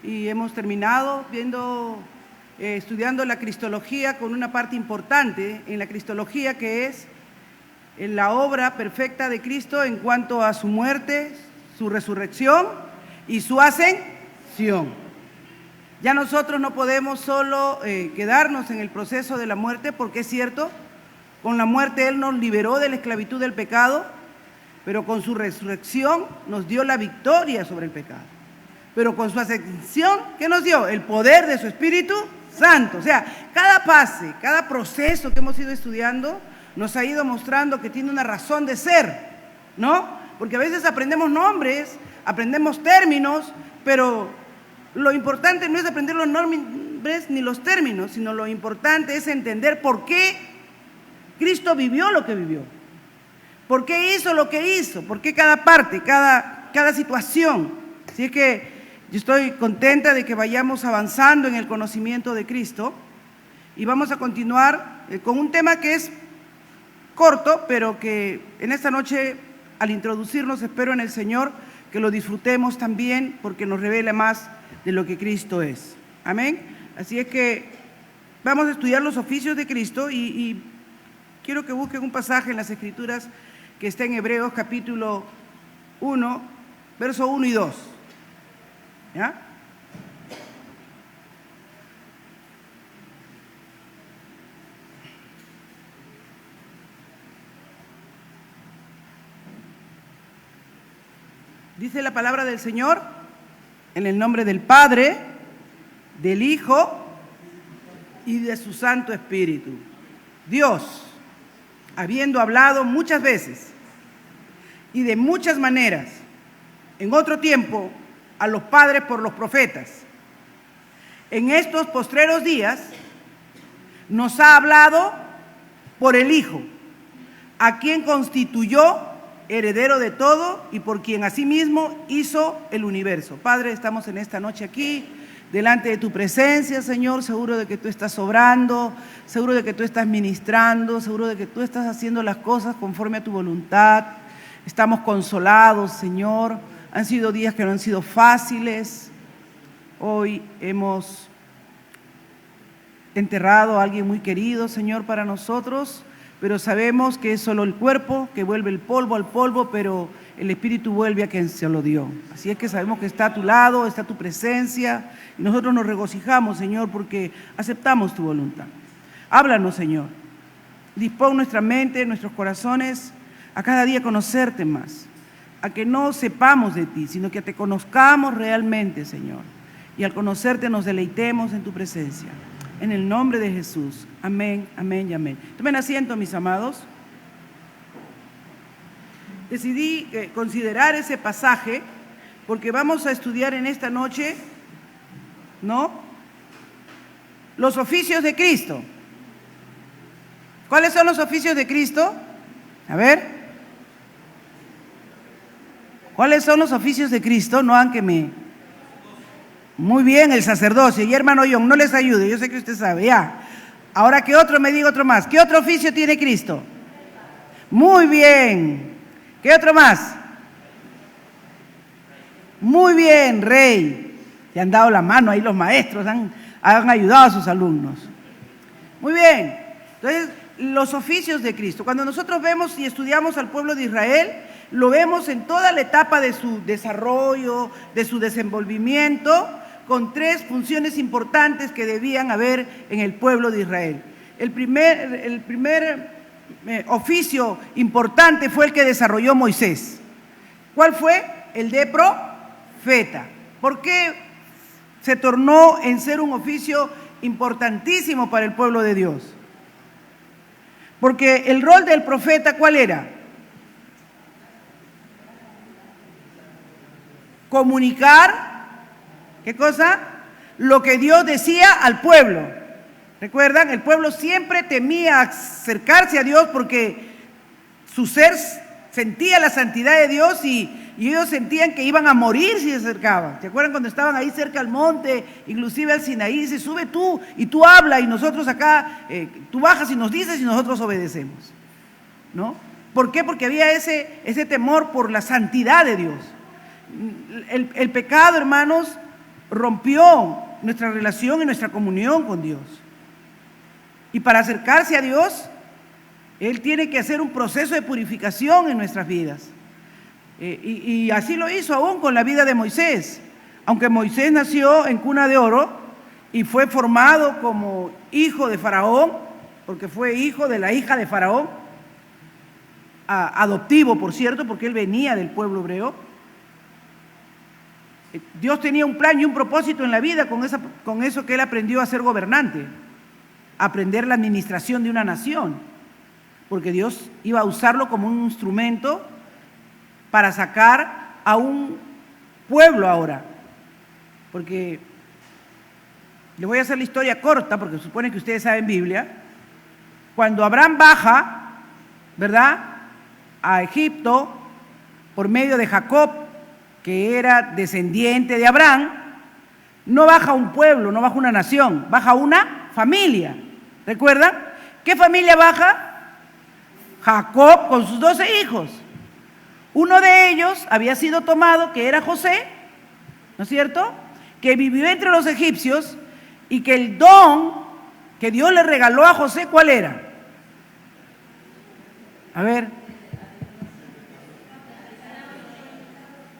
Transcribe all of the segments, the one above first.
y hemos terminado estudiando la cristología con una parte importante en la cristología, que es en la obra perfecta de Cristo en cuanto a su muerte, su resurrección y su ascensión. Ya nosotros no podemos solo quedarnos en el proceso de la muerte, porque es cierto, con la muerte Él nos liberó de la esclavitud del pecado, pero con su resurrección nos dio la victoria sobre el pecado. Pero con su ascensión, ¿qué nos dio? El poder de su Espíritu Santo. O sea, cada pase, cada proceso que hemos ido estudiando nos ha ido mostrando que tiene una razón de ser, ¿no? Porque a veces aprendemos nombres, aprendemos términos, pero lo importante no es aprender los nombres ni los términos, sino lo importante es entender por qué Cristo vivió lo que vivió, por qué hizo lo que hizo, por qué cada parte, cada situación. Así es que yo estoy contenta de que vayamos avanzando en el conocimiento de Cristo y vamos a continuar con un tema que es corto, pero que en esta noche, al introducirnos, espero en el Señor que lo disfrutemos también, porque nos revela más de lo que Cristo es. Amén. Así es que vamos a estudiar los oficios de Cristo y quiero que busquen un pasaje en las Escrituras que está en Hebreos capítulo 1, verso 1 y 2. ¿Ya? Dice la palabra del Señor, en el nombre del Padre, del Hijo y de su Santo Espíritu. Dios, habiendo hablado muchas veces y de muchas maneras, en otro tiempo, a los padres por los profetas, en estos postreros días nos ha hablado por el Hijo, a quien constituyó heredero de todo y por quien asimismo hizo el universo. Padre, estamos en esta noche aquí, delante de tu presencia, Señor, seguro de que tú estás obrando, seguro de que tú estás ministrando, seguro de que tú estás haciendo las cosas conforme a tu voluntad. Estamos consolados, Señor. Han sido días que no han sido fáciles. Hoy hemos enterrado a alguien muy querido, Señor, para nosotros, pero sabemos que es solo el cuerpo que vuelve el polvo al polvo, pero el Espíritu vuelve a quien se lo dio. Así es que sabemos que está a tu lado, está tu presencia, y nosotros nos regocijamos, Señor, porque aceptamos tu voluntad. Háblanos, Señor. Dispón nuestra mente, nuestros corazones a cada día conocerte más, a que no sepamos de ti, sino que te conozcamos realmente, Señor. Y al conocerte nos deleitemos en tu presencia. En el nombre de Jesús. Amén, amén y amén. Tomen asiento, mis amados. Decidí considerar ese pasaje porque vamos a estudiar en esta noche, ¿no?, los oficios de Cristo. ¿Cuáles son los oficios de Cristo? A ver. ¿Cuáles son los oficios de Cristo? No hagan que me... Muy bien, el sacerdocio. Y hermano John, no les ayude, yo sé que usted sabe, ya. Ahora que otro me diga otro más. ¿Qué otro oficio tiene Cristo? Muy bien. ¿Qué otro más? Muy bien, Rey. Te han dado la mano ahí los maestros, han ayudado a sus alumnos. Muy bien. Entonces, los oficios de Cristo. Cuando nosotros vemos y estudiamos al pueblo de Israel, lo vemos en toda la etapa de su desarrollo, de su desenvolvimiento, con tres funciones importantes que debían haber en el pueblo de Israel. El primer oficio importante fue el que desarrolló Moisés. ¿Cuál fue? El de profeta. ¿Por qué se tornó en ser un oficio importantísimo para el pueblo de Dios? Porque el rol del profeta, ¿cuál era? Comunicar, ¿qué cosa? Lo que Dios decía al pueblo. ¿Recuerdan? El pueblo siempre temía acercarse a Dios porque su ser sentía la santidad de Dios y ellos sentían que iban a morir si se acercaban. ¿Se acuerdan cuando estaban ahí cerca al monte, inclusive al Sinaí? Dice, sube tú y tú habla y nosotros acá, tú bajas y nos dices y nosotros obedecemos, ¿no? ¿Por qué? Porque había ese temor por la santidad de Dios. El pecado, hermanos, rompió nuestra relación y nuestra comunión con Dios. Y para acercarse a Dios, Él tiene que hacer un proceso de purificación en nuestras vidas. Y así lo hizo aún con la vida de Moisés. Aunque Moisés nació en cuna de oro y fue formado como hijo de Faraón, porque fue hijo de la hija de Faraón, adoptivo, por cierto, porque él venía del pueblo hebreo. Dios tenía un plan y un propósito en la vida con eso que él aprendió a ser gobernante, aprender la administración de una nación, porque Dios iba a usarlo como un instrumento para sacar a un pueblo ahora. Porque le voy a hacer la historia corta, porque supone que ustedes saben Biblia. Cuando Abraham baja, ¿verdad?, a Egipto por medio de Jacob, que era descendiente de Abraham, no baja un pueblo, no baja una nación, baja una familia. ¿Recuerdan? ¿Qué familia baja? Jacob con sus 12 hijos. Uno de ellos había sido tomado, que era José, ¿no es cierto?, que vivió entre los egipcios, y que el don que Dios le regaló a José, ¿cuál era? A ver.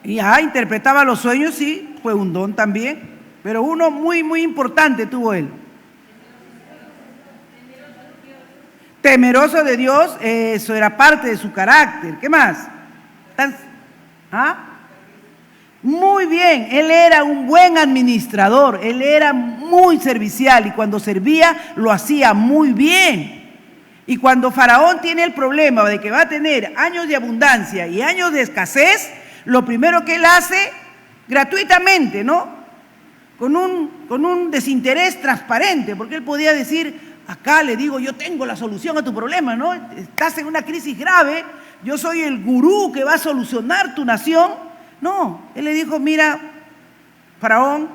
Ya, interpretaba los sueños, sí, fue un don también, pero uno muy, muy importante tuvo él. Temeroso de Dios, eso era parte de su carácter. ¿Qué más? Muy bien, él era un buen administrador, él era muy servicial y cuando servía lo hacía muy bien. Y cuando Faraón tiene el problema de que va a tener años de abundancia y años de escasez, lo primero que él hace, gratuitamente, ¿no?, con un desinterés transparente, porque él podía decir, acá le digo, yo tengo la solución a tu problema, ¿no? Estás en una crisis grave, yo soy el gurú que va a solucionar tu nación. No, él le dijo, mira, Faraón,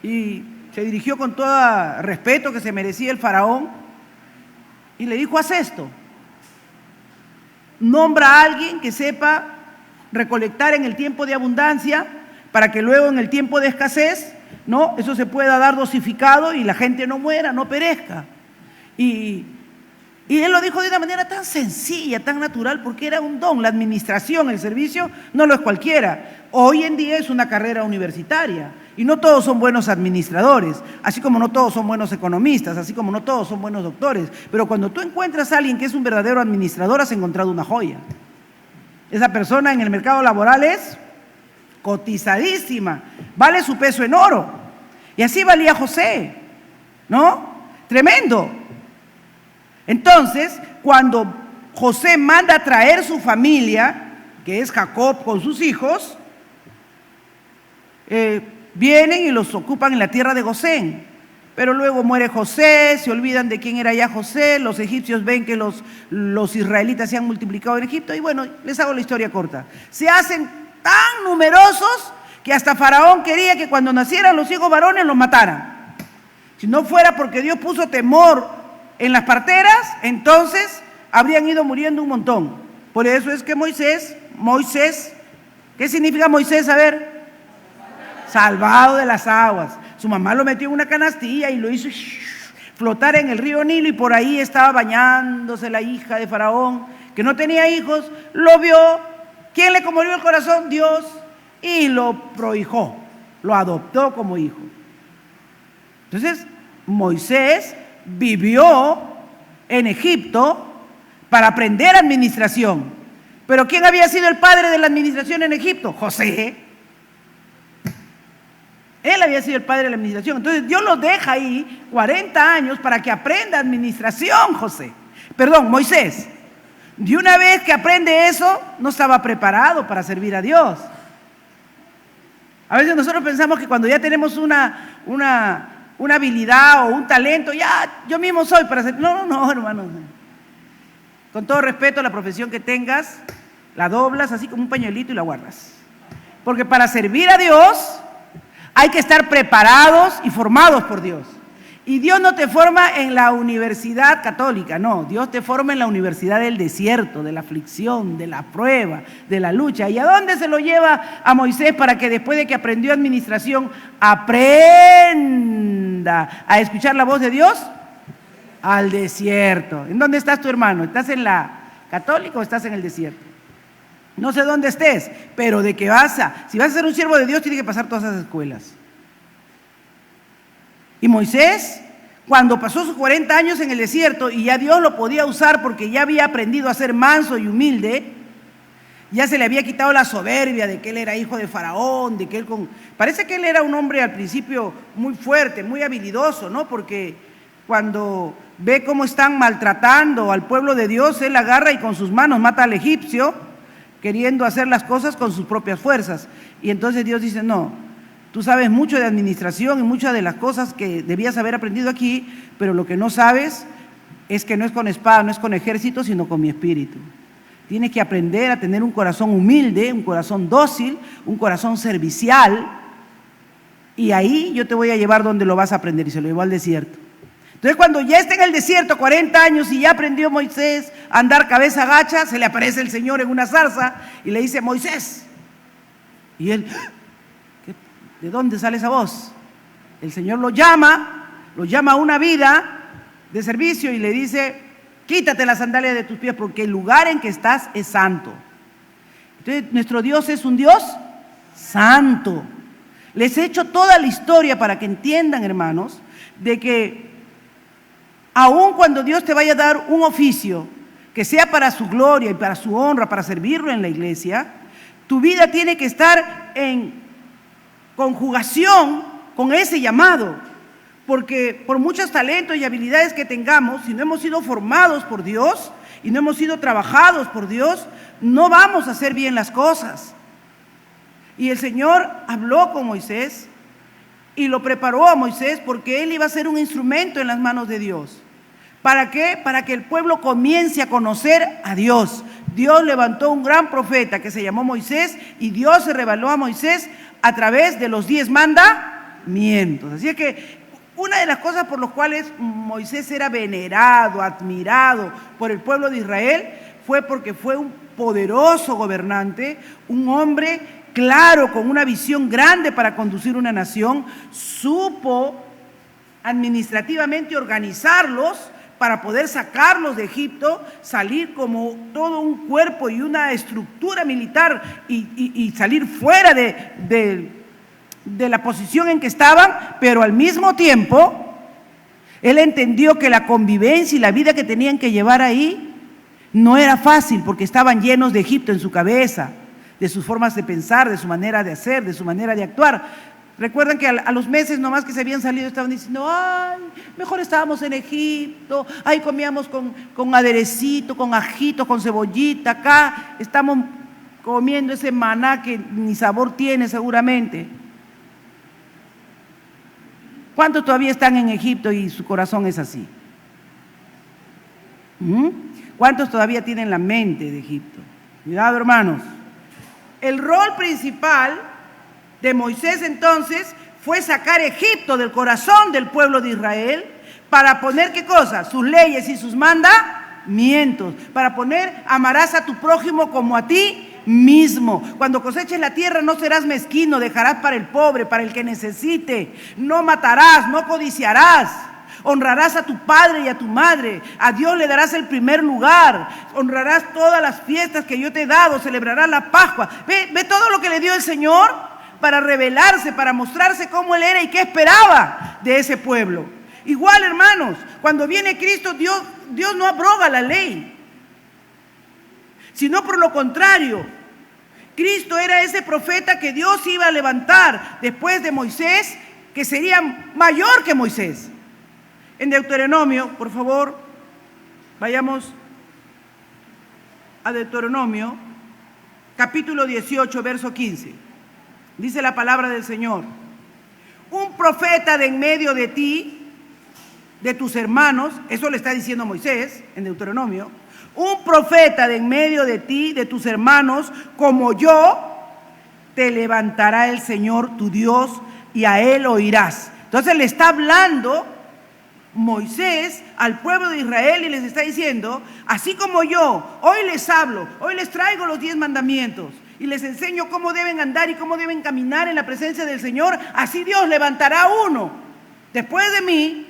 y se dirigió con todo respeto que se merecía el Faraón, y le dijo, haz esto, nombra a alguien que sepa recolectar en el tiempo de abundancia, para que luego en el tiempo de escasez, ¿no?, eso se pueda dar dosificado y la gente no muera, no perezca. Y él lo dijo de una manera tan sencilla, tan natural, porque era un don. La administración, el servicio, no lo es cualquiera. Hoy en día es una carrera universitaria y no todos son buenos administradores, así como no todos son buenos economistas, así como no todos son buenos doctores. Pero cuando tú encuentras a alguien que es un verdadero administrador, has encontrado una joya. Esa persona en el mercado laboral es cotizadísima, vale su peso en oro. Y así valía José, ¿no? Tremendo. Entonces, cuando José manda a traer su familia, que es Jacob con sus hijos, vienen y los ocupan en la tierra de Gosén. Pero luego muere José, se olvidan de quién era ya José, los egipcios ven que los israelitas se han multiplicado en Egipto, y bueno, les hago la historia corta. Se hacen tan numerosos que hasta Faraón quería que cuando nacieran los hijos varones los mataran. Si no fuera porque Dios puso temor en las parteras, entonces habrían ido muriendo un montón. Por eso es que Moisés, ¿qué significa Moisés? A ver, salvado de las aguas. Su mamá lo metió en una canastilla y lo hizo flotar en el río Nilo, y por ahí estaba bañándose la hija de Faraón, que no tenía hijos, lo vio. ¿Quién le conmovió el corazón? Dios, y lo prohijó, lo adoptó como hijo. Entonces, Moisés vivió en Egipto para aprender administración. Pero ¿quién había sido el padre de la administración en Egipto? José. Él había sido el padre de la administración. Entonces Dios lo deja ahí 40 años para que aprenda administración, Moisés. De una vez que aprende eso, no estaba preparado para servir a Dios. A veces nosotros pensamos que cuando ya tenemos una habilidad o un talento, ya yo mismo soy para servir. No, hermanos. Con todo respeto, la profesión que tengas, la doblas así como un pañuelito y la guardas. Porque para servir a Dios hay que estar preparados y formados por Dios. Y Dios no te forma en la universidad católica, no. Dios te forma en la universidad del desierto, de la aflicción, de la prueba, de la lucha. ¿Y a dónde se lo lleva a Moisés para que después de que aprendió administración, aprenda a escuchar la voz de Dios? Al desierto. ¿En dónde estás tu hermano? ¿Estás en la católica o estás en el desierto? No sé dónde estés, pero de que si vas a ser un siervo de Dios, tienes que pasar todas esas escuelas. Y Moisés, cuando pasó sus 40 años en el desierto y ya Dios lo podía usar porque ya había aprendido a ser manso y humilde, ya se le había quitado la soberbia de que él era hijo de Faraón, de que parece que él era un hombre al principio muy fuerte, muy habilidoso, ¿no? Porque cuando ve cómo están maltratando al pueblo de Dios, él agarra y con sus manos mata al egipcio, queriendo hacer las cosas con sus propias fuerzas. Y entonces Dios dice, no, tú sabes mucho de administración y muchas de las cosas que debías haber aprendido aquí, pero lo que no sabes es que no es con espada, no es con ejército, sino con mi espíritu. Tienes que aprender a tener un corazón humilde, un corazón dócil, un corazón servicial, y ahí yo te voy a llevar donde lo vas a aprender, y se lo llevó al desierto. Entonces, cuando ya está en el desierto 40 años y ya aprendió Moisés a andar cabeza agacha, se le aparece el Señor en una zarza y le dice, Moisés. Y él, ¿de dónde sale esa voz? El Señor lo llama a una vida de servicio y le dice, quítate las sandalias de tus pies porque el lugar en que estás es santo. Entonces, nuestro Dios es un Dios santo. Les he hecho toda la historia para que entiendan, hermanos, de que aun cuando Dios te vaya a dar un oficio que sea para su gloria y para su honra, para servirlo en la iglesia, tu vida tiene que estar en conjugación con ese llamado, porque por muchos talentos y habilidades que tengamos, si no hemos sido formados por Dios y no hemos sido trabajados por Dios, no vamos a hacer bien las cosas. Y el Señor habló con Moisés y lo preparó a Moisés porque él iba a ser un instrumento en las manos de Dios. ¿Para qué? Para que el pueblo comience a conocer a Dios. Dios levantó un gran profeta que se llamó Moisés y Dios se reveló a Moisés a través de los 10 mandamientos. Así es que una de las cosas por las cuales Moisés era venerado, admirado por el pueblo de Israel, fue porque fue un poderoso gobernante, un hombre claro, con una visión grande para conducir una nación, supo administrativamente organizarlos para poder sacarlos de Egipto, salir como todo un cuerpo y una estructura militar y salir fuera de la posición en que estaban, pero al mismo tiempo, él entendió que la convivencia y la vida que tenían que llevar ahí no era fácil porque estaban llenos de Egipto en su cabeza, de sus formas de pensar, de su manera de hacer, de su manera de actuar. Recuerdan que a los meses nomás que se habían salido estaban diciendo, ay, mejor estábamos en Egipto, ahí comíamos con aderecito, con ajito, con cebollita, acá estamos comiendo ese maná que ni sabor tiene seguramente. ¿Cuántos todavía están en Egipto y su corazón es así? ¿Cuántos todavía tienen la mente de Egipto? Cuidado, hermanos. El rol principal de Moisés entonces fue sacar Egipto del corazón del pueblo de Israel para poner, ¿qué cosa? Sus leyes y sus mandamientos, para poner, amarás a tu prójimo como a ti mismo. Cuando coseches la tierra no serás mezquino, dejarás para el pobre, para el que necesite, no matarás, no codiciarás. Honrarás a tu padre y a tu madre, a Dios le darás el primer lugar, honrarás todas las fiestas que yo te he dado, celebrarás la Pascua. Ve todo lo que le dio el Señor para revelarse, para mostrarse cómo Él era y qué esperaba de ese pueblo. Igual, hermanos, cuando viene Cristo, Dios no abroga la ley, sino por lo contrario. Cristo era ese profeta que Dios iba a levantar después de Moisés, que sería mayor que Moisés. En Deuteronomio, por favor, vayamos a Deuteronomio, capítulo 18, verso 15. Dice la palabra del Señor: un profeta de en medio de ti, de tus hermanos, eso le está diciendo Moisés en Deuteronomio, un profeta de en medio de ti, de tus hermanos, como yo, te levantará el Señor tu Dios y a Él oirás. Entonces le está hablando Moisés al pueblo de Israel y les está diciendo, así como yo hoy les hablo, hoy les traigo los 10 mandamientos y les enseño cómo deben andar y cómo deben caminar en la presencia del Señor, así Dios levantará uno después de mí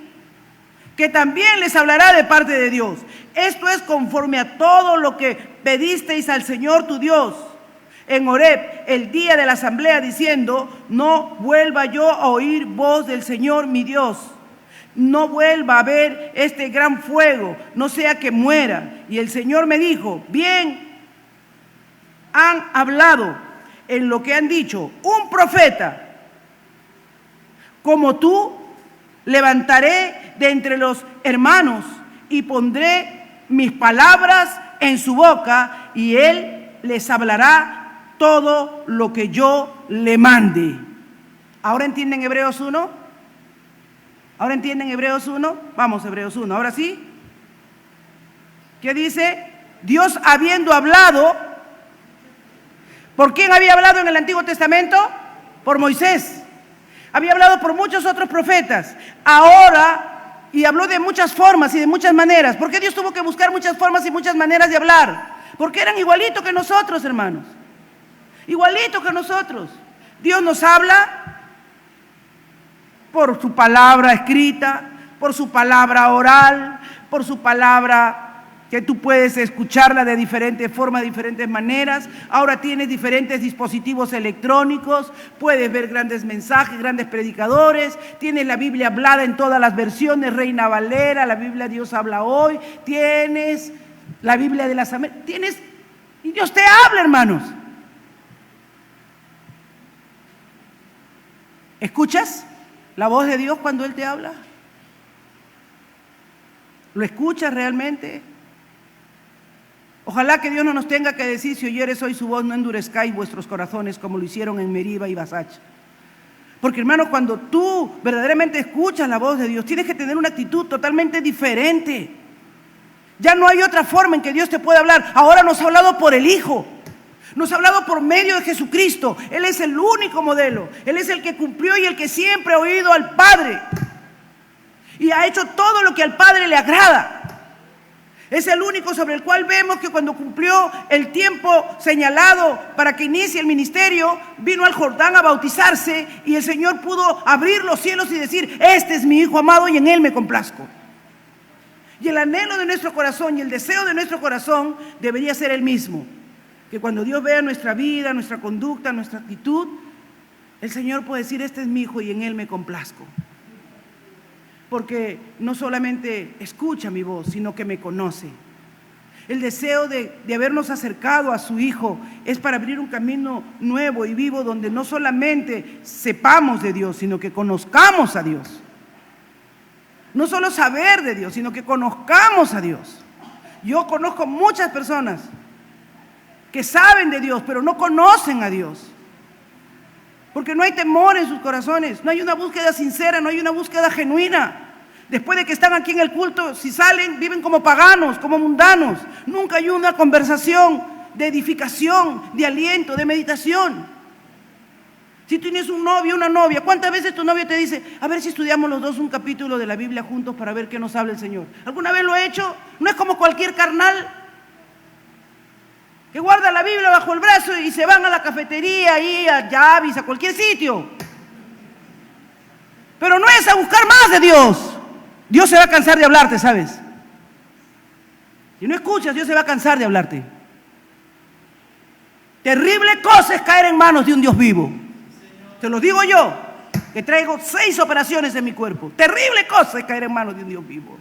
que también les hablará de parte de Dios. Esto es conforme a todo lo que pedisteis al Señor tu Dios en Horeb, el día de la asamblea, diciendo, no vuelva yo a oír voz del Señor mi Dios. No vuelva a ver este gran fuego, no sea que muera. Y el Señor me dijo, bien han hablado en lo que han dicho, un profeta como tú levantaré de entre los hermanos y pondré mis palabras en su boca y él les hablará todo lo que yo le mande. ¿Ahora entienden Hebreos 1? ¿Ahora entienden Hebreos 1? Vamos, Hebreos 1. ¿Ahora sí? ¿Qué dice? Dios habiendo hablado, ¿por quién había hablado en el Antiguo Testamento? Por Moisés. Había hablado por muchos otros profetas. Ahora, y habló de muchas formas y de muchas maneras. ¿Por qué Dios tuvo que buscar muchas formas y muchas maneras de hablar? Porque eran igualitos que nosotros, hermanos. Igualitos que nosotros. Dios nos habla por su palabra escrita, por su palabra oral, por su palabra que tú puedes escucharla de diferentes formas, de diferentes maneras. Ahora tienes diferentes dispositivos electrónicos, puedes ver grandes mensajes, grandes predicadores, tienes la Biblia hablada en todas las versiones, Reina Valera, la Biblia Dios habla hoy, tienes la Biblia de las Américas, tienes, y Dios te habla, hermanos. ¿Escuchas la voz de Dios cuando Él te habla? ¿Lo escuchas realmente? Ojalá que Dios no nos tenga que decir, si oyeres hoy su voz, no endurezcáis vuestros corazones como lo hicieron en Meriba y Basach. Porque, hermano, cuando tú verdaderamente escuchas la voz de Dios, tienes que tener una actitud totalmente diferente. Ya no hay otra forma en que Dios te pueda hablar. Ahora nos ha hablado por el Hijo. Nos ha hablado por medio de Jesucristo. Él es el único modelo. Él es el que cumplió y el que siempre ha oído al Padre. Y ha hecho todo lo que al Padre le agrada. Es el único sobre el cual vemos que cuando cumplió el tiempo señalado para que inicie el ministerio, vino al Jordán a bautizarse y el Señor pudo abrir los cielos y decir, este es mi Hijo amado y en Él me complazco. Y el anhelo de nuestro corazón y el deseo de nuestro corazón debería ser el mismo. Que cuando Dios vea nuestra vida, nuestra conducta, nuestra actitud, el Señor puede decir, este es mi Hijo y en Él me complazco. Porque no solamente escucha mi voz, sino que me conoce. El deseo de habernos acercado a su Hijo es para abrir un camino nuevo y vivo donde no solamente sepamos de Dios, sino que conozcamos a Dios. No solo saber de Dios, sino que conozcamos a Dios. Yo conozco muchas personas que saben de Dios, pero no conocen a Dios. Porque no hay temor en sus corazones, no hay una búsqueda sincera, no hay una búsqueda genuina. Después de que están aquí en el culto, si salen, viven como paganos, como mundanos. Nunca hay una conversación de edificación, de aliento, de meditación. Si tienes un novio, una novia, ¿cuántas veces tu novio te dice, a ver si estudiamos los dos un capítulo de la Biblia juntos para ver qué nos habla el Señor? ¿Alguna vez lo he hecho? No es como cualquier carnal que guarda la Biblia bajo el brazo y se van a la cafetería, ahí a Javis, a cualquier sitio. Pero no es a buscar más de Dios. Dios se va a cansar de hablarte, ¿sabes? Si no escuchas, Dios se va a cansar de hablarte. Terrible cosa es caer en manos de un Dios vivo. Te lo digo yo, que traigo 6 operaciones en mi cuerpo. Terrible cosa es caer en manos de un Dios vivo.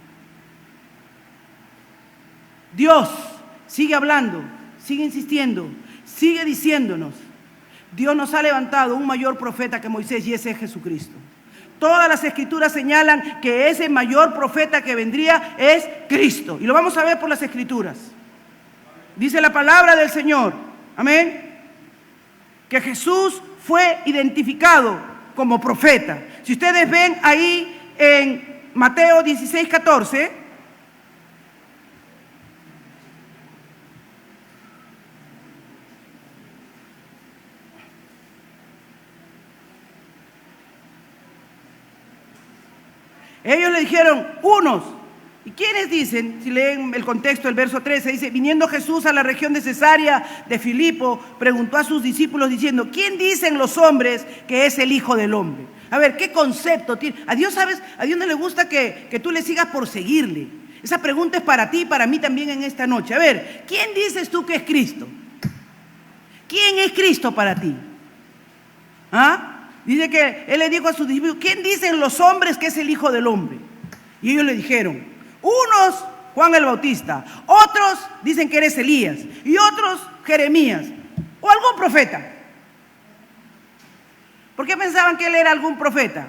Dios sigue hablando, sigue insistiendo, sigue diciéndonos. Dios nos ha levantado un mayor profeta que Moisés y ese es Jesucristo. Todas las escrituras señalan que ese mayor profeta que vendría es Cristo. Y lo vamos a ver por las escrituras. Dice la palabra del Señor, amén, que Jesús fue identificado como profeta. Si ustedes ven ahí en Mateo 16:14, Ellos le dijeron, unos. ¿Y quiénes dicen? Si leen el contexto del verso 13, dice, viniendo Jesús a la región de Cesarea de Filipo, preguntó a sus discípulos diciendo, ¿quién dicen los hombres que es el Hijo del Hombre? A ver, ¿qué concepto tiene? A Dios, ¿sabes? A Dios no le gusta que tú le sigas por seguirle. Esa pregunta es para ti y para mí también en esta noche. A ver, ¿quién dices tú que es Cristo? ¿Quién es Cristo para ti? ¿Ah? Dice que Él le dijo a sus discípulos, ¿quién dicen los hombres que es el Hijo del Hombre? Y ellos le dijeron, unos Juan el Bautista, otros dicen que eres Elías y otros Jeremías o algún profeta. ¿Por qué pensaban que él era algún profeta?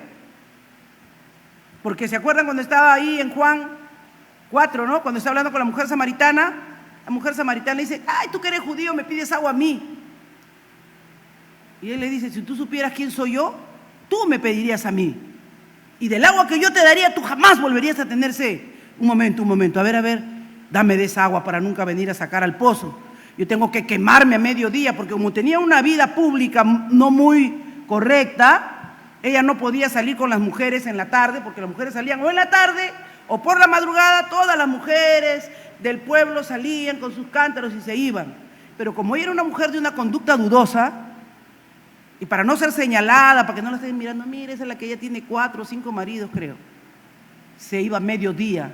Porque se acuerdan cuando estaba ahí en Juan 4, ¿no? Cuando está hablando con la mujer samaritana le dice, ay, tú que eres judío me pides agua a mí. Y él le dice, si tú supieras quién soy yo, tú me pedirías a mí. Y del agua que yo te daría, tú jamás volverías a tener sed. Un momento, a ver, dame de esa agua para nunca venir a sacar al pozo. Yo tengo que quemarme a mediodía, porque como tenía una vida pública no muy correcta, ella no podía salir con las mujeres en la tarde, porque las mujeres salían o en la tarde o por la madrugada, todas las mujeres del pueblo salían con sus cántaros y se iban. Pero como ella era una mujer de una conducta dudosa, y para no ser señalada, para que no la estén mirando, mire, esa es la que ella tiene 4 o 5 maridos, creo. Se iba a mediodía.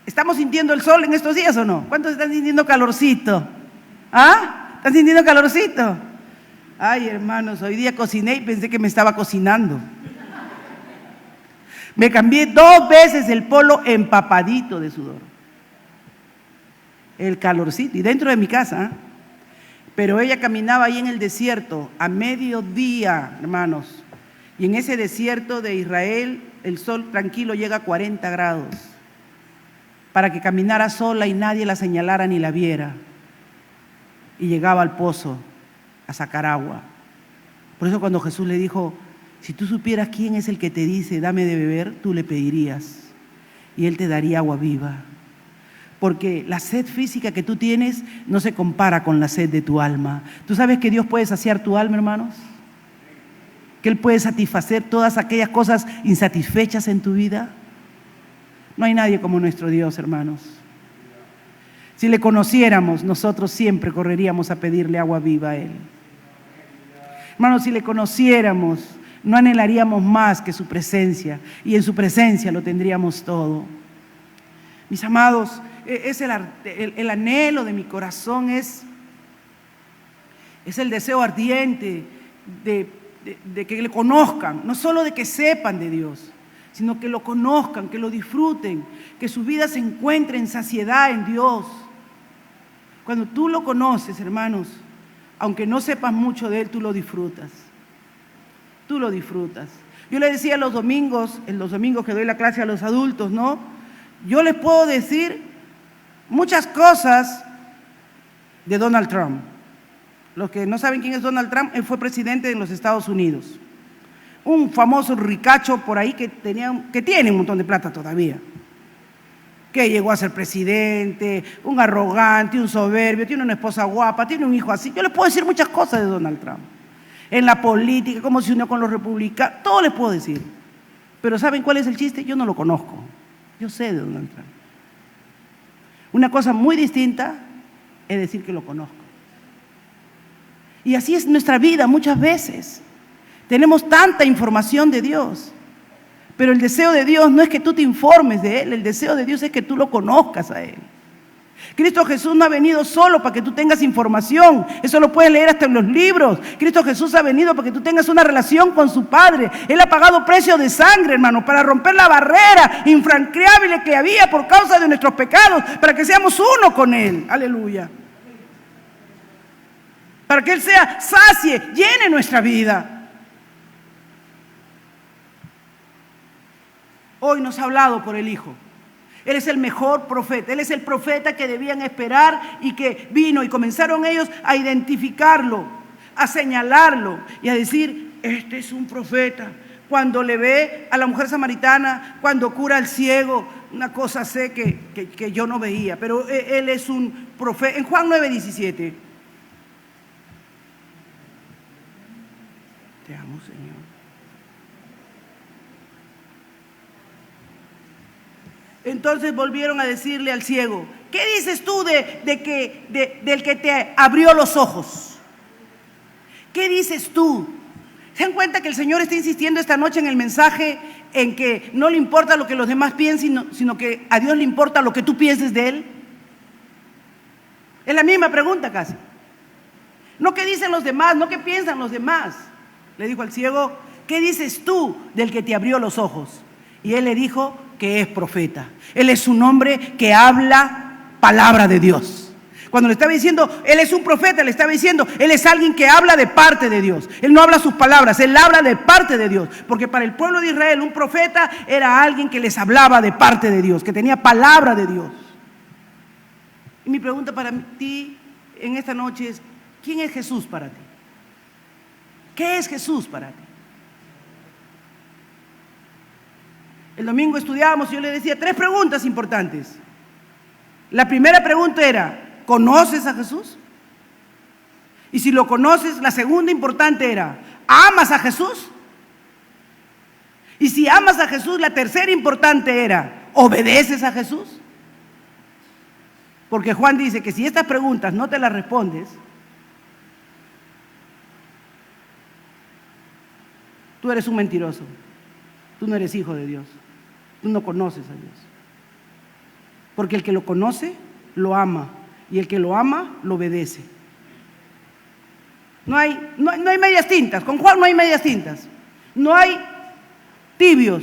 ¿Estamos sintiendo el sol en estos días o no? ¿Cuántos están sintiendo calorcito? ¿Ah? ¿Están sintiendo calorcito? Ay, hermanos, hoy día cociné y pensé que me estaba cocinando. Me cambié 2 veces el polo empapadito de sudor. El calorcito, y dentro de mi casa, ¿eh? Pero ella caminaba ahí en el desierto a mediodía, hermanos. Y en ese desierto de Israel, el sol tranquilo llega a 40 grados. Para que caminara sola y nadie la señalara ni la viera. Y llegaba al pozo a sacar agua. Por eso cuando Jesús le dijo, si tú supieras quién es el que te dice, dame de beber, tú le pedirías. Y Él te daría agua viva. Porque la sed física que tú tienes no se compara con la sed de tu alma. ¿Tú sabes que Dios puede saciar tu alma, hermanos? Que Él puede satisfacer todas aquellas cosas insatisfechas en tu vida. No hay nadie como nuestro Dios, hermanos. Si le conociéramos, nosotros siempre correríamos a pedirle agua viva a Él. Hermanos, si le conociéramos, no anhelaríamos más que su presencia, y en su presencia lo tendríamos todo. Mis amados, es el anhelo de mi corazón, es el deseo ardiente de que le conozcan, no solo de que sepan de Dios, sino que lo conozcan, que lo disfruten, que su vida se encuentre en saciedad en Dios. Cuando tú lo conoces, hermanos, aunque no sepas mucho de Él, tú lo disfrutas. Tú lo disfrutas. Yo le decía en los domingos que doy la clase a los adultos, ¿no? Yo les puedo decir muchas cosas de Donald Trump. Los que no saben quién es Donald Trump, él fue presidente de los Estados Unidos. Un famoso ricacho por ahí que tiene un montón de plata todavía. Que llegó a ser presidente, un arrogante, un soberbio, tiene una esposa guapa, tiene un hijo así. Yo les puedo decir muchas cosas de Donald Trump. En la política, cómo se unió con los republicanos, todo les puedo decir. Pero ¿saben cuál es el chiste? Yo no lo conozco. Yo sé de Donald Trump. Una cosa muy distinta es decir que lo conozco. Y así es nuestra vida muchas veces. Tenemos tanta información de Dios, pero el deseo de Dios no es que tú te informes de Él, el deseo de Dios es que tú lo conozcas a Él. Cristo Jesús no ha venido solo para que tú tengas información, eso lo puedes leer hasta en los libros. Cristo Jesús ha venido para que tú tengas una relación con su Padre. Él ha pagado precio de sangre, hermano, para romper la barrera infranqueable que había por causa de nuestros pecados, para que seamos uno con Él. Aleluya. Para que Él sea sacie, llene nuestra vida. Hoy nos ha hablado por el Hijo. Él es el mejor profeta, Él es el profeta que debían esperar y que vino y comenzaron ellos a identificarlo, a señalarlo y a decir, este es un profeta. Cuando le ve a la mujer samaritana, cuando cura al ciego, una cosa sé que yo no veía, pero Él es un profeta. En Juan 9:17. Te amo, Señor. Entonces volvieron a decirle al ciego: ¿qué dices tú del que te abrió los ojos? ¿Qué dices tú? ¿Se dan cuenta que el Señor está insistiendo esta noche en el mensaje en que no le importa lo que los demás piensen, sino que a Dios le importa lo que tú pienses de Él? Es la misma pregunta casi. No qué dicen los demás, no qué piensan los demás. Le dijo al ciego: ¿qué dices tú del que te abrió los ojos? Y él le dijo que es profeta. Él es un hombre que habla palabra de Dios. Cuando le estaba diciendo, él es un profeta, le estaba diciendo, él es alguien que habla de parte de Dios. Él no habla sus palabras, él habla de parte de Dios. Porque para el pueblo de Israel un profeta era alguien que les hablaba de parte de Dios, que tenía palabra de Dios. Y mi pregunta para ti en esta noche es: ¿quién es Jesús para ti? ¿Qué es Jesús para ti? El domingo estudiábamos y yo le decía 3 preguntas importantes. La primera pregunta era: ¿conoces a Jesús? Y si lo conoces, la segunda importante era: ¿amas a Jesús? Y si amas a Jesús, la tercera importante era: ¿obedeces a Jesús? Porque Juan dice que si estas preguntas no te las respondes, tú eres un mentiroso, tú no eres hijo de Dios, tú no conoces a Dios. Porque el que lo conoce, lo ama, y el que lo ama, lo obedece. No hay medias tintas, con Juan no hay medias tintas, no hay tibios,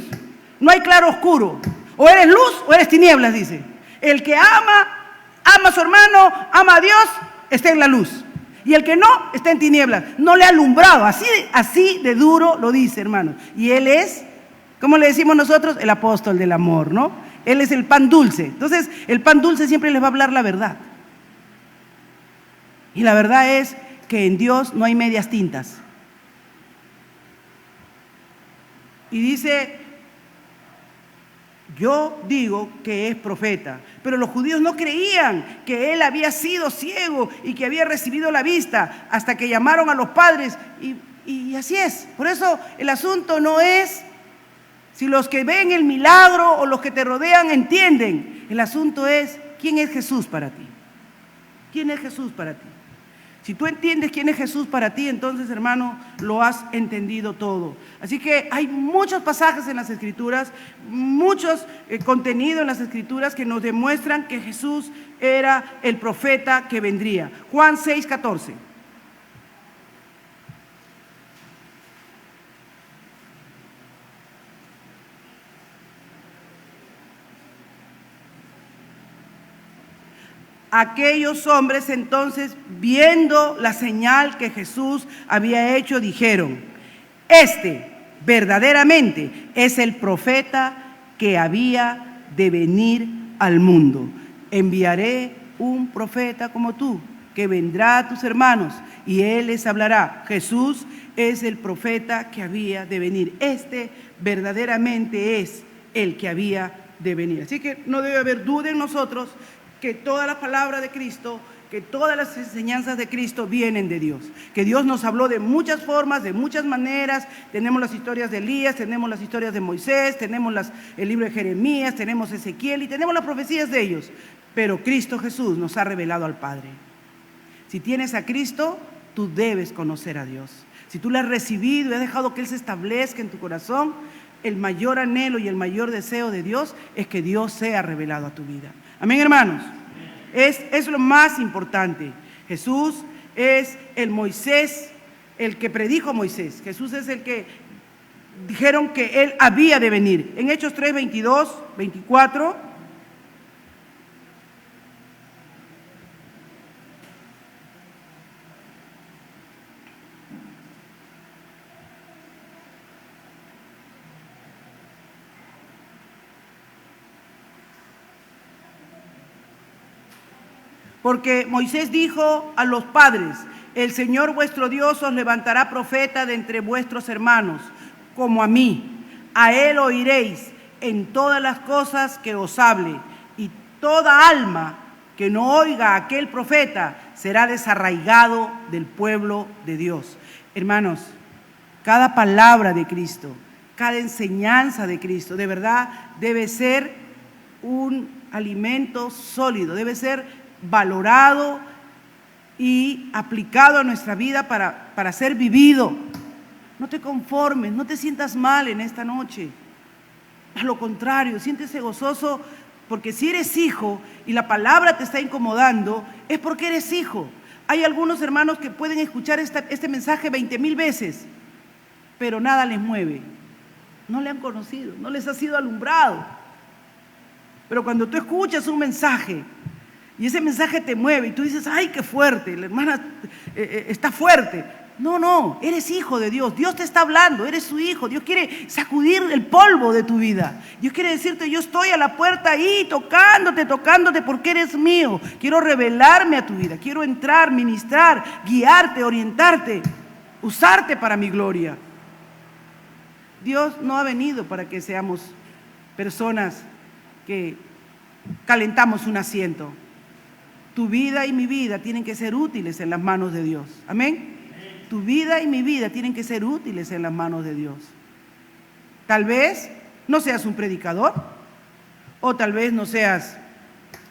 no hay claro oscuro, o eres luz o eres tinieblas, dice. El que ama a su hermano, ama a Dios, está en la luz. Y el que no, está en tinieblas. No le ha alumbrado. Así de duro lo dice, hermano. Y él es, ¿cómo le decimos nosotros? El apóstol del amor, ¿no? Él es el pan dulce. Entonces, el pan dulce siempre les va a hablar la verdad. Y la verdad es que en Dios no hay medias tintas. Y dice: yo digo que es profeta. Pero los judíos no creían que él había sido ciego y que había recibido la vista hasta que llamaron a los padres. Y así es. Por eso el asunto no es si los que ven el milagro o los que te rodean entienden. El asunto es: ¿quién es Jesús para ti? ¿Quién es Jesús para ti? Si tú entiendes quién es Jesús para ti, entonces, hermano, lo has entendido todo. Así que hay muchos pasajes en las Escrituras, muchos contenidos en las Escrituras que nos demuestran que Jesús era el profeta que vendría. Juan 6:14. Aquellos hombres entonces, viendo la señal que Jesús había hecho, dijeron: este verdaderamente es el profeta que había de venir al mundo. Enviaré un profeta como tú, que vendrá a tus hermanos y él les hablará. Jesús es el profeta que había de venir. Este verdaderamente es el que había de venir. Así que no debe haber duda en nosotros que toda la palabra de Cristo, que todas las enseñanzas de Cristo vienen de Dios. Que Dios nos habló de muchas formas, de muchas maneras. Tenemos las historias de Elías, tenemos las historias de Moisés, tenemos el libro de Jeremías, tenemos Ezequiel y tenemos las profecías de ellos. Pero Cristo Jesús nos ha revelado al Padre. Si tienes a Cristo, tú debes conocer a Dios. Si tú lo has recibido y has dejado que Él se establezca en tu corazón, el mayor anhelo y el mayor deseo de Dios es que Dios sea revelado a tu vida. Amén, hermanos. Es lo más importante. Jesús es el Moisés, el que predijo Moisés. Jesús es el que dijeron que Él había de venir. En Hechos 3, 22, 24... Porque Moisés dijo a los padres: el Señor vuestro Dios os levantará profeta de entre vuestros hermanos, como a mí. A él oiréis en todas las cosas que os hable, y toda alma que no oiga a aquel profeta será desarraigado del pueblo de Dios. Hermanos, cada palabra de Cristo, cada enseñanza de Cristo, de verdad debe ser un alimento sólido, debe ser valorado y aplicado a nuestra vida para ser vivido. No te conformes, no te sientas mal en esta noche. A lo contrario, siéntese gozoso, porque si eres hijo y la palabra te está incomodando, es porque eres hijo. Hay algunos hermanos que pueden escuchar este mensaje 20,000 veces, pero nada les mueve. No le han conocido, no les ha sido alumbrado. Pero cuando tú escuchas un mensaje y ese mensaje te mueve y tú dices, ¡ay, qué fuerte! La hermana está fuerte. No, eres hijo de Dios. Dios te está hablando, eres su hijo. Dios quiere sacudir el polvo de tu vida. Dios quiere decirte, yo estoy a la puerta ahí, tocándote porque eres mío. Quiero revelarme a tu vida, quiero entrar, ministrar, guiarte, orientarte, usarte para mi gloria. Dios no ha venido para que seamos personas que calentamos un asiento. Tu vida y mi vida tienen que ser útiles en las manos de Dios. Amén. Tu vida y mi vida tienen que ser útiles en las manos de Dios. Tal vez no seas un predicador, o tal vez no seas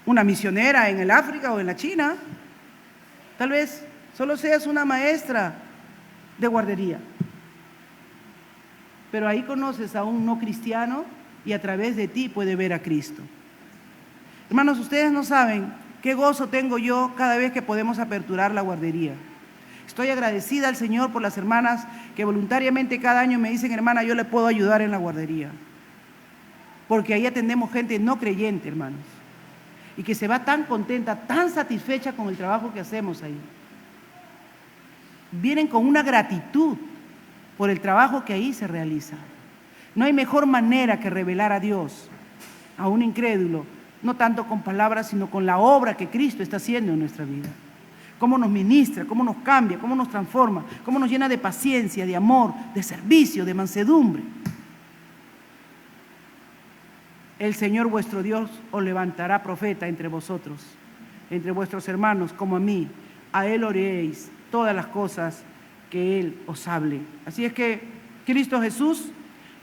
una misionera en el África o en la China. Tal vez solo seas una maestra de guardería. Pero ahí conoces a un no cristiano y a través de ti puede ver a Cristo. Hermanos, ustedes no saben qué gozo tengo yo cada vez que podemos aperturar la guardería. Estoy agradecida al Señor por las hermanas que voluntariamente cada año me dicen, hermana, yo le puedo ayudar en la guardería. Porque ahí atendemos gente no creyente, hermanos. Y que se va tan contenta, tan satisfecha con el trabajo que hacemos ahí. Vienen con una gratitud por el trabajo que ahí se realiza. No hay mejor manera que revelar a Dios a un incrédulo, no tanto con palabras, sino con la obra que Cristo está haciendo en nuestra vida. Cómo nos ministra, cómo nos cambia, cómo nos transforma, cómo nos llena de paciencia, de amor, de servicio, de mansedumbre. El Señor vuestro Dios os levantará profeta entre vosotros, entre vuestros hermanos, como a mí. A Él oréis todas las cosas que Él os hable. Así es que Cristo Jesús,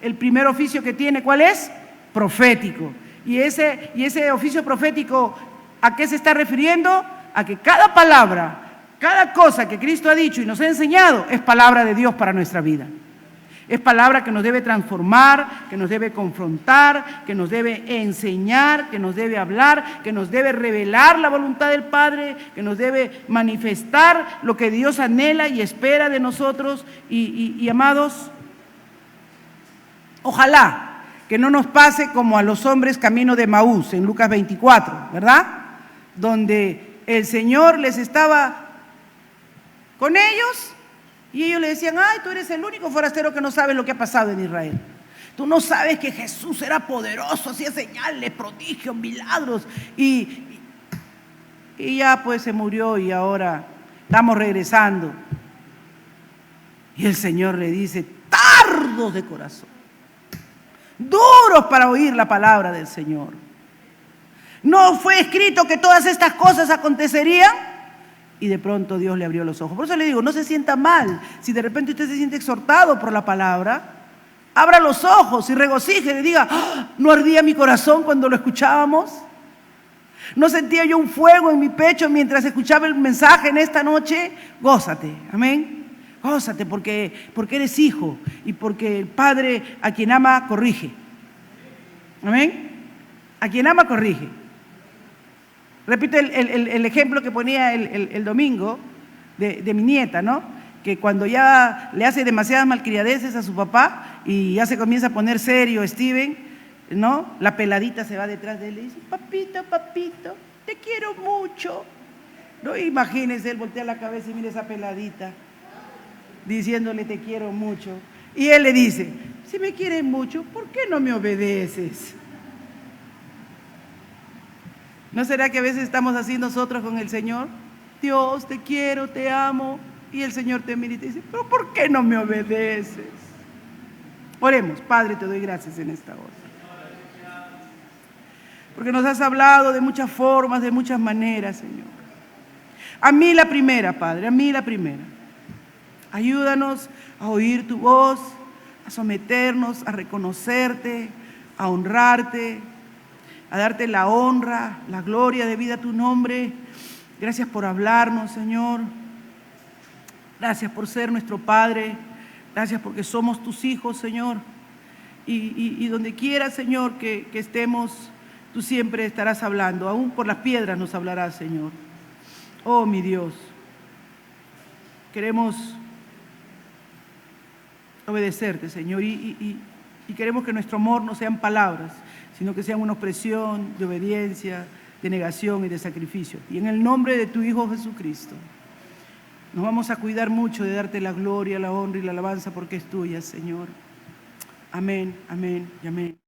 el primer oficio que tiene, ¿cuál es? Profético. Y ese oficio profético, ¿a qué se está refiriendo? A que cada palabra, cada cosa que Cristo ha dicho y nos ha enseñado es palabra de Dios para nuestra vida. Es palabra que nos debe transformar, que nos debe confrontar, que nos debe enseñar, que nos debe hablar, que nos debe revelar la voluntad del Padre, que nos debe manifestar lo que Dios anhela y espera de nosotros. Y amados, ojalá que no nos pase como a los hombres camino de Maús en Lucas 24, ¿verdad? Donde el Señor les estaba con ellos y ellos le decían, ay, tú eres el único forastero que no sabes lo que ha pasado en Israel. Tú no sabes que Jesús era poderoso, hacía señales, prodigios, milagros y ya pues se murió y ahora estamos regresando. Y el Señor le dice, tardos de corazón, duros para oír la palabra del Señor. ¿No fue escrito que todas estas cosas acontecerían? Y de pronto Dios le abrió los ojos. Por eso le digo, no se sienta mal. Si de repente usted se siente exhortado por la palabra, abra los ojos y regocije y diga, ¡oh! ¿No ardía mi corazón cuando lo escuchábamos? ¿No sentía yo un fuego en mi pecho mientras escuchaba el mensaje en esta noche? Gózate, amén. Gózate porque eres hijo y porque el Padre a quien ama corrige. Amén. A quien ama corrige. Repito el ejemplo que ponía el domingo de mi nieta, ¿no? Que cuando ya le hace demasiadas malcriadeces a su papá y ya se comienza a poner serio Steven, ¿no? La peladita se va detrás de él y dice, papito, papito, te quiero mucho. No, imagínense, él voltea la cabeza y mira esa peladita diciéndole te quiero mucho. Y él le dice, si me quieres mucho, ¿por qué no me obedeces? ¿No será que a veces estamos así nosotros con el Señor? Dios, te quiero, te amo. Y el Señor te mira y te dice, pero ¿por qué no me obedeces? Oremos. Padre, te doy gracias en esta hora. Porque nos has hablado de muchas formas, de muchas maneras, Señor. A mí la primera, Padre, a mí la primera. Ayúdanos a oír tu voz, a someternos, a reconocerte, a honrarte. a darte la honra, la gloria debida a tu nombre. Gracias por hablarnos, Señor. Gracias por ser nuestro Padre. Gracias porque somos tus hijos, Señor. Y donde quiera, Señor, que estemos, tú siempre estarás hablando. Aún por las piedras nos hablarás, Señor. Oh, mi Dios. Queremos obedecerte, Señor, y queremos que nuestro amor no sean palabras, sino que sean una expresión de obediencia, de negación y de sacrificio. Y en el nombre de tu Hijo Jesucristo, nos vamos a cuidar mucho de darte la gloria, la honra y la alabanza porque es tuya, Señor. Amén, amén y amén.